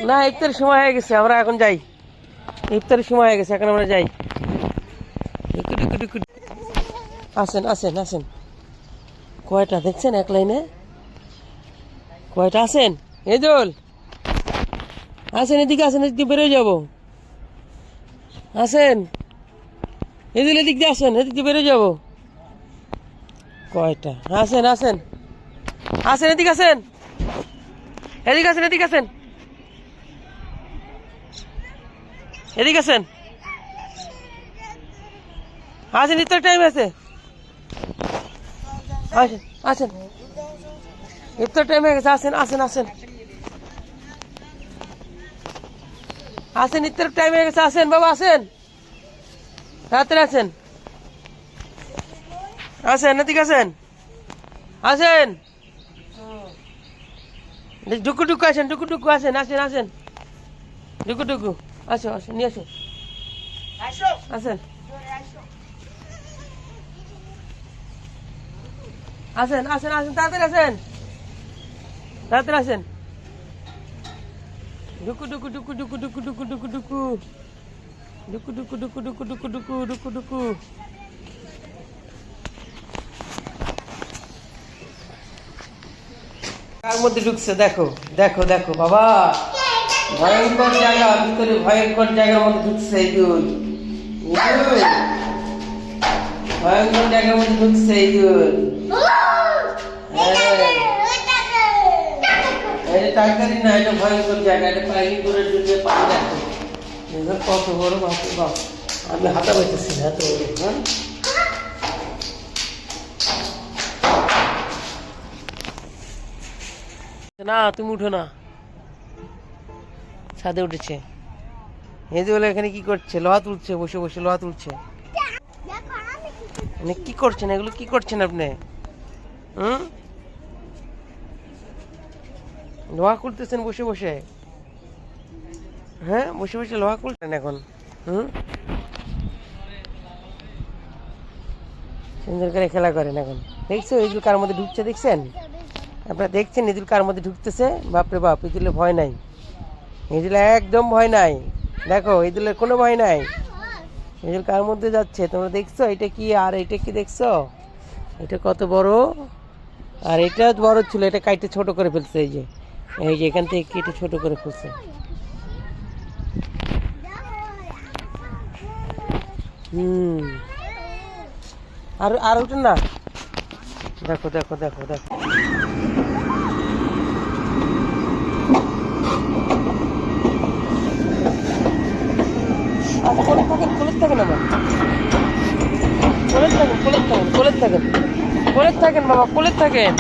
না, ইফতারের সময় হয়ে গেছে, আমরা এখন যাই। ইফতারের সময় হয়ে গেছে, এখন আমরা যাই। আসেন আসেন আসেন। কয়টা দেখছেন এক লাইনে? কয়টা আছেন? এজল আসেন, এদিকে আসেন, এদিকে বেরোয় যাবো। আসেন এদিকে, এদিক দিয়ে আসেন, এদিক দিয়ে বেরোয় যাবো। কয়টা? আসেন আসেন আসেন, এদিকে আসেন, এদিকে আসেন, এদিকে আসেন, এদিকে আসেন। আসেন, ইফতার টাইম আছে। আসেন আসেন, ইফতার টাইম হয়ে গেছে। আসেন আসেন আসেন আসেন, ইফতার টাইম হয়ে গেছে। আসেন বাবা, আসেন, রাত্রে আসেন, আসেন, এদিকে আসেন, আসেন, ডুকু ডুকু আসেন, ডুকু ডুকু আসেন, আসেন আসেন, ডুকু ডুকু আসো, আসো, নিয়ে আসো, আসেন, আসেন আসেন আসেন, তাড়াতাড়ি আসেন, তাড়াতাড়ি আসেন। ডুকু ডুকু ডুকু ডুকু ডুকু ডুকু ডুকু ডুকু ডুকু ডুকু ডুকু ডুকু ডুকু ডুকু ডুকু ডুকু। কার মধ্যে ঢুকছে দেখো, দেখো দেখো বাবা, ভয়ঙ্কর জায়গা, ভিতরে ভয়ঙ্কর জায়গার মধ্যে ঢুকছে। এই দুই ভয়ঙ্কর জায়গার মধ্যে ঢুকছে। এই দুই এটা টাকারি না, এটা ভয়ঙ্কর জায়গা। এটা পাইনি করে ঢুকে পানি দেখো, কত বড় বাপ বাপ। আমি হাতা পাইতেছি না, এত বড়। হ্যাঁ, না তুমি উঠো না, ছাদে উঠেছে। এই যে বলে এখানে কি করছে? লোহা তুলছে, বসে বসে লোহা তুলছে। মানে কি করছেন এগুলো? কি করছেন আপনি? লোহা খুলতেছেন বসে বসে? হ্যাঁ, বসে বসে লোহা খুলছেন এখন? সুন্দর করে খেলা করেন এখন। দেখছো ইঁদুর কার মধ্যে ঢুকছে? দেখছেন আপনারা? দেখছেন ইঁদুর কার মধ্যে ঢুকতেছে? বাপরে বাপ, ইঁদুরের ভয় নাই, ইঁদুরের একদম ভয় নাই। দেখো ইঁদুরের কোনো ভয় নাই। ইঁদুর কার মধ্যে যাচ্ছে তোমরা দেখছো? এটা কি? আর এটা কি দেখছো? এটা কত বড়! আর এটা বড় ছিল, এটা কাইটে ছোট করে ফেলছে। এই যে, এই যে এখান থেকে কেটে ছোট করে ফেলছে। আর আর উঠেন না। দেখো দেখো দেখো দেখো, আচ্ছা কোলে থাকেন, কোলে থাকেন, আমার কোলে থাকেন, কোলে থাকেন, কোলে থাকেন, কোলে থাকেন বাবা, কোলে থাকেন।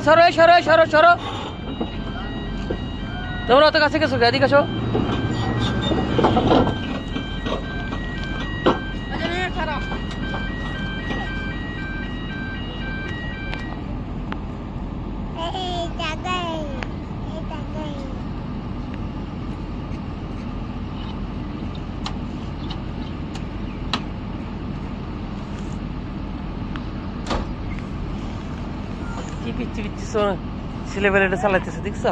সরো সরো সরো সরো, তোমরা অত কাছে গেছো, এদিকে আসো। কি পিচ্ছি পিচ্ছি ছেলেবেলাটা চালাইতেছে, দেখছো?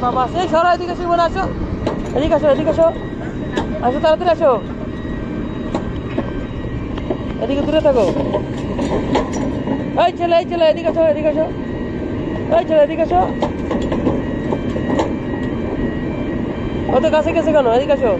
মামা আছে, এই সরো এদিকে আসো, মনে আসো, এদিকে আসো, এদিকে আসো, আসো তাড়াতাড়ি আসো, এদিকে দূরে থাকো। এই ছেলে এদিকে আসো, এদিকে আসো, এই ছেলে এদিকে আসো। ও তো কাছে গেছে কেন? এদিকে আসো।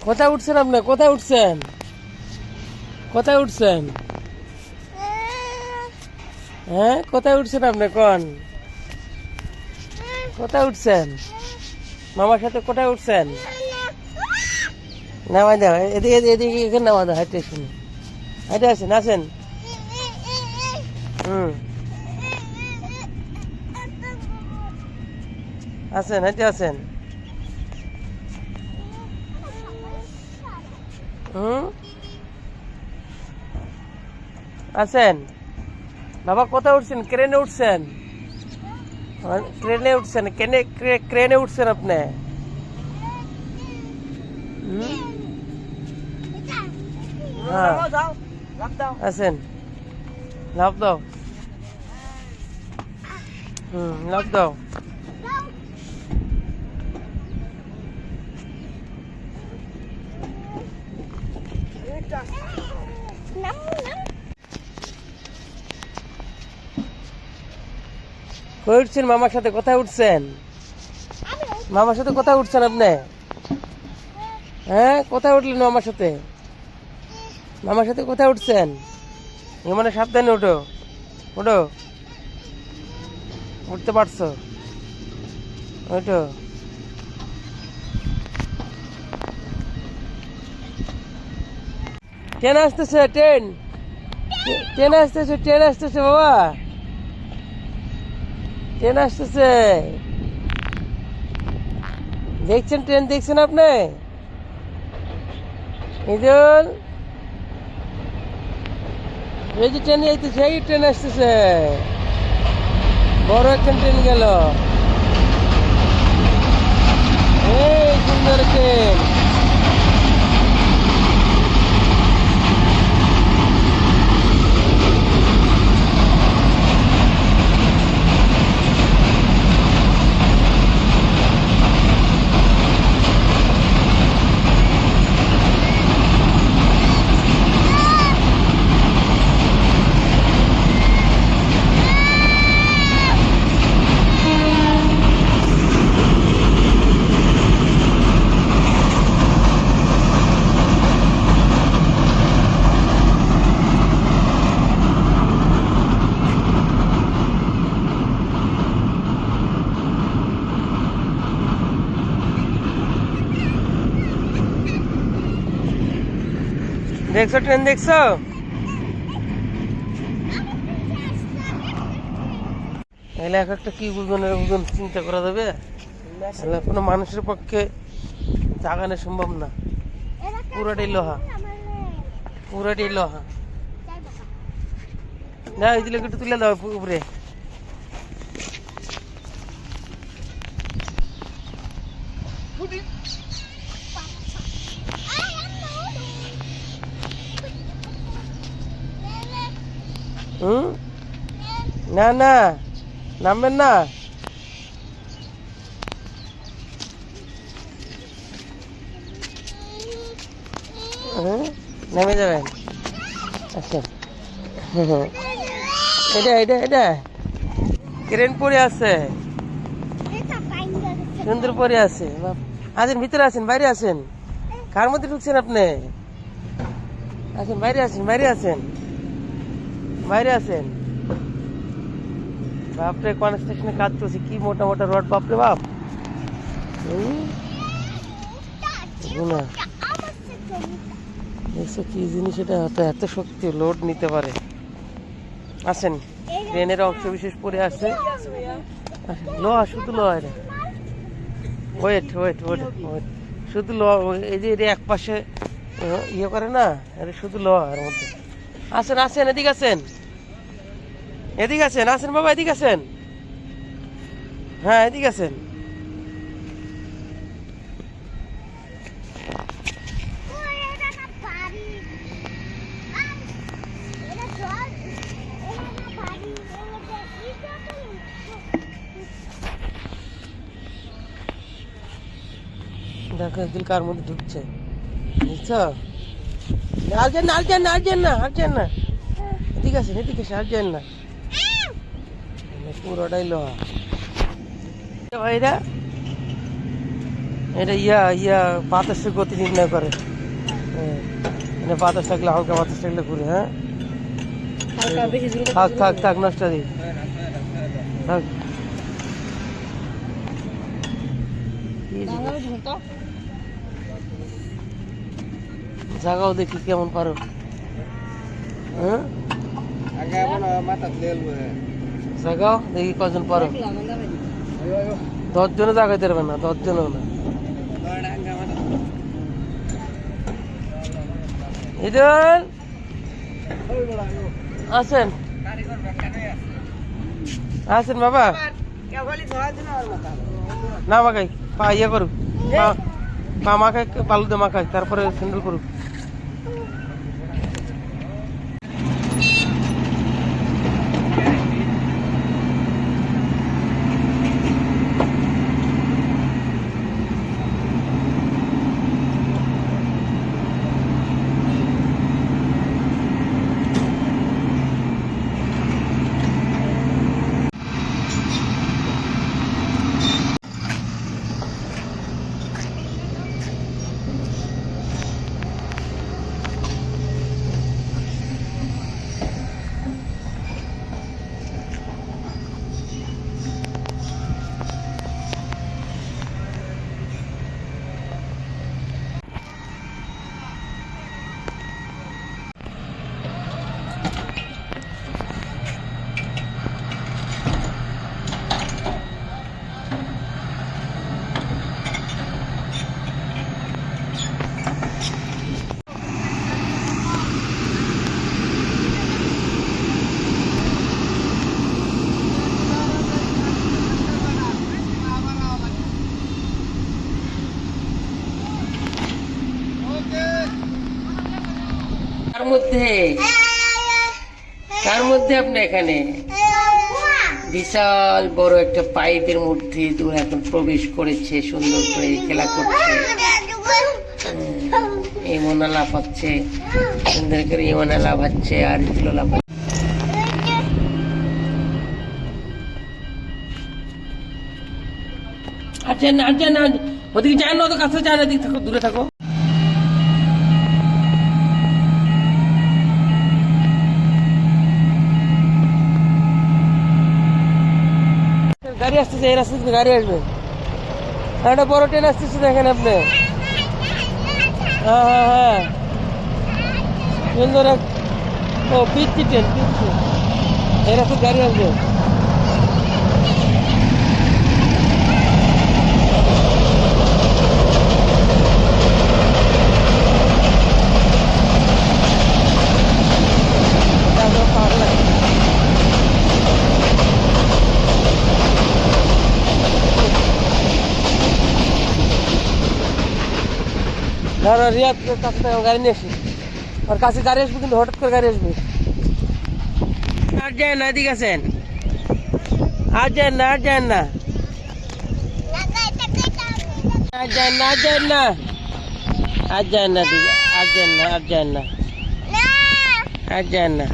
কোথায় উঠছেন আপনি? কোথায় উঠছেন? কোথায় উঠছেন? হ্যাঁ, কোথায় উঠছেন আপনি? কোন কোথায় উঠছেন? মামার সাথে কোথায় উঠছেন? নামাই দাও, এদিকে এদিকে, এখানে নামা দাও, হাইটে আসেন, হাইটে আসেন, আসেন। আসেন, হাইটে আসেন। আছেন বাবা? কোথায় উঠছেন? ক্রেনে উঠছেন? ট্রেনে উঠছেন? ক্রেনে উঠছেন আপনি? হ্যাঁ, আছেন, লাভ দাও। লাভ দাও। কই উঠছেন? মামার সাথে কোথায় উঠছেন? মামার সাথে কোথায় উঠছেন আপনি? হ্যাঁ, কোথায় উঠলেন মামার সাথে? মামার সাথে কোথায় উঠছেন? মানে সাবধানে ওঠো, ওঠো, উঠতে পারছো? ওঠো। ট্রেন আসতেছে, ট্রেন, ট্রেন আসতেছে, ট্রেন আসতেছে বাবা, ট্রেন আসতেছে। দেখছেন ট্রেন? দেখছেন আপনি? ইদুল, এই যে ট্রেন যাইতেছে, এই ট্রেন আসতেছে, বড় একটা ট্রেন গেল, এই সুন্দর ট্রেন। দেখছো ট্রেন? দেখছো? এগুলো এক একটা কি ওজনের ওজন চিন্তা করা যাবে? কোনো মানুষের পক্ষে জাগানো সম্ভব না। পুরাটাই লোহা, পুরাটাই লোহা। না, এই দিলে একটু তুলে দাও উপরে। না না, নামবেন না। নেমে যাবেন। আচ্ছা, এটা এটা এটা ক্রেন পড়ে আছে। সুন্দর পরে আছে। আসেন ভিতরে, আসেন, বাইরে আসেন। কার মধ্যে ঢুকছেন আপনি? আসেন, বাইরে আসেন, বাইরে আসেন, বাইরে আসেন। বাপরে, কনস্ট্রাকশনে কাজ চলছে, কি মোটা মোটা রড, বাপরে বাপ। না দেখছো কি জিনিস এটা, এত শক্তি লোড নিতে পারে। আসেন, ট্রেনের অংশ বিশেষ পরে আসছে। লোহা, শুধু লোহা এটা। ওয়েট ওয়েট ওয়েট ওয়েট, শুধু লোহা। এই যে এটা এক পাশে ইয়ে করে না, এটা শুধু লোহার মধ্যে। আসেন আসেন, এদিকে আসেন, এদিকে আসেন, আসেন বাবা, এদিকে আসেন। হ্যাঁ, এদিকে আসেন। দেখো এদিকে কার মধ্যে ঢুকছে, বুঝছো? আর যান না, আর যান না, আর যান না, আর যান না। এদিকে আসেন, এদিকে আসেন, আর যান না। পুরোটাই লোহা। এটা বাতাসের গতি নির্ণয় করে। হ্যাঁ, বাতাস থাকলে, হালকা বাতাস থাকলে ঘুরে। হ্যাঁ, থাক থাক থাক, নষ্ট দিই, থাক। জাগাও দেখি কেমন পারো। হ্যাঁ, জাগাও দেখি কজন পারো। 10 জনে জাগাইতে পারবে না, 10 জনও না। ইদুল আসেন, আসেন বাবা। না মাখাই, পা ইয়ে করুক, পা মাখাই, বালু দিয়ে মাখাই, তারপরে স্যান্ডেল করুক। কার মধ্যে আপনি এখানে বিশাল বড় একটা পাইপের মধ্যে দূর এখন প্রবেশ করেছে, সুন্দর করে খেলা করছে। এমনা লাফাচ্ছে, সুন্দর করে এমনা লাফাচ্ছে, আর এগুলো লাফাচ্ছে। আচ্ছা না, আচ্ছা না, ওদিকে যায় না, ওদের কাছে যায় না, দিকে থাকো, দূরে থাকো। গাড়ি আসতেছে, এই রাস্তা থেকে গাড়ি আসবে। একটা বড় ট্রেন আসতেছে, দেখেন আপনি। হ্যাঁ হ্যাঁ হ্যাঁ, সুন্দর এক, ও পিচ্ছি ট্রেন, পিচ্ছি। এই রাস্তা গাড়ি আসবে। ধরো রিয়াদ কাছে গাড়ি নিয়ে আসি, ওর কাছে গাড়ি আসবে, কিন্তু হঠাৎ করে গাড়ি আসবে। আর যায় না, এদিকে আছেন, আর যায় না, আর যায় না, আর যায় না, আর যায় না, আর যায় না, আর যায় না, আর যায় না, আর যায় না।